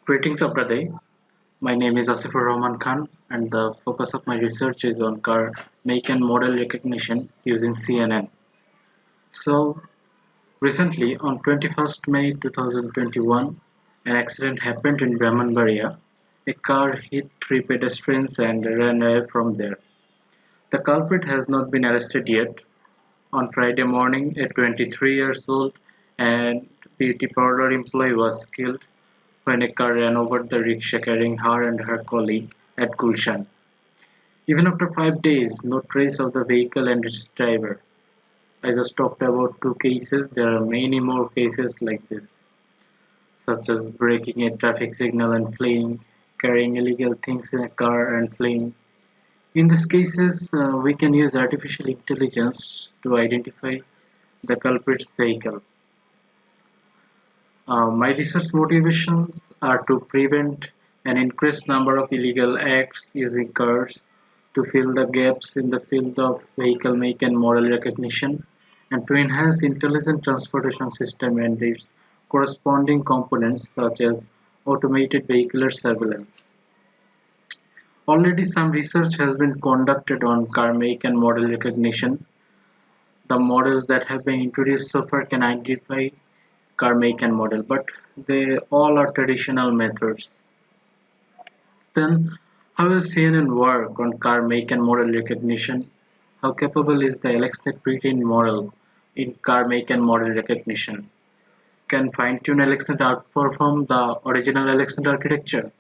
Greetings of the day. My name is Asifur Rahman Khan, and the focus of my research is on car make and model recognition using CNN. So, recently, on 21st May 2021, an accident happened in Brahmanbaria. A car hit three pedestrians and ran away from there. The culprit has not been arrested yet. On Friday morning, a 23 years old and beauty parlor employee was killed when a car ran over the rickshaw carrying her and her colleague at Gulshan. Even after 5 days, no trace of the vehicle and its driver. I just talked about two cases. There are many more cases like this, such as breaking a traffic signal and fleeing, carrying illegal things in a car and fleeing. In these cases, we can use artificial intelligence to identify the culprit's vehicle. My research motivations are to prevent an increased number of illegal acts using cars, to fill the gaps in the field of vehicle make and model recognition, and to enhance intelligent transportation system and its corresponding components such as automated vehicular surveillance. Already some research has been conducted on car make and model recognition. The models that have been introduced so far can identify car make and model, but they all are traditional methods. Then, how will CNN work on car make and model recognition? How capable is the AlexNet pre-trained model in car make and model recognition? Can fine-tuned AlexNet outperform the original AlexNet architecture?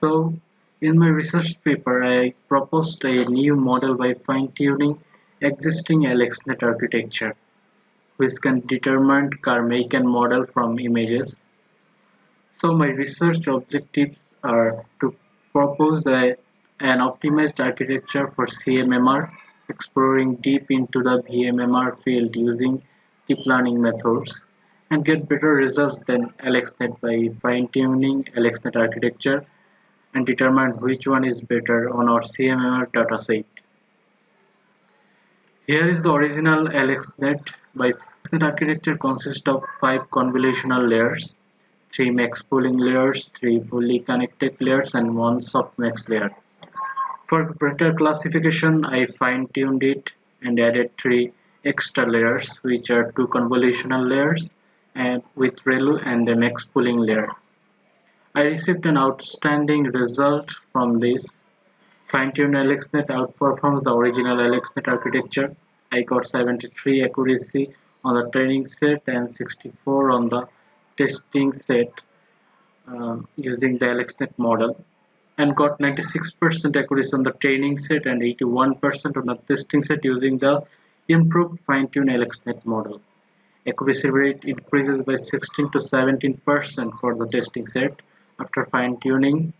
So, in my research paper, I proposed a new model by fine-tuning existing AlexNet architecture, which can determine car make and model from images. So my research objectives are to propose an optimized architecture for CMMR, exploring deep into the VMMR field using deep learning methods, and get better results than AlexNet by fine-tuning AlexNet architecture and determine which one is better on our CMMR dataset. Here is the original AlexNet. By AlexNet architecture consists of 5 convolutional layers, 3 max pooling layers, 3 fully connected layers, and 1 softmax layer. For better classification, I fine-tuned it and added 3 extra layers, which are 2 convolutional layers and with ReLU and a max pooling layer. I received an outstanding result from this. Fine-tuned AlexNet outperforms the original AlexNet architecture. I got 73 accuracy on the training set and 64 on the testing set using the AlexNet model, and got 96% accuracy on the training set and 81% on the testing set using the improved fine-tuned AlexNet model. Accuracy rate increases by 16 to 17% for the testing set after fine-tuning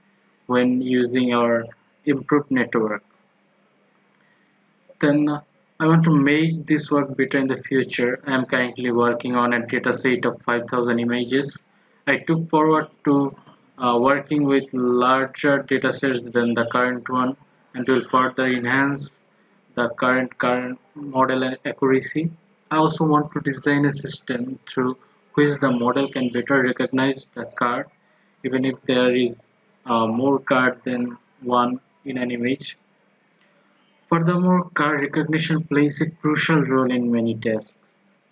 when using our improved network. Then I want to make this work better in the future. I am currently working on a dataset of 5,000 images. I took forward to working with larger datasets than the current one and will further enhance the current model and accuracy. I also want to design a system through which the model can better recognize the card even if there is more card than one in an image. Furthermore, car recognition plays a crucial role in many tasks,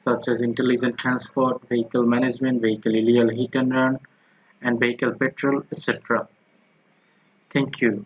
such as intelligent transport, vehicle management, vehicle illegal hit and run, and vehicle patrol, etc. Thank you.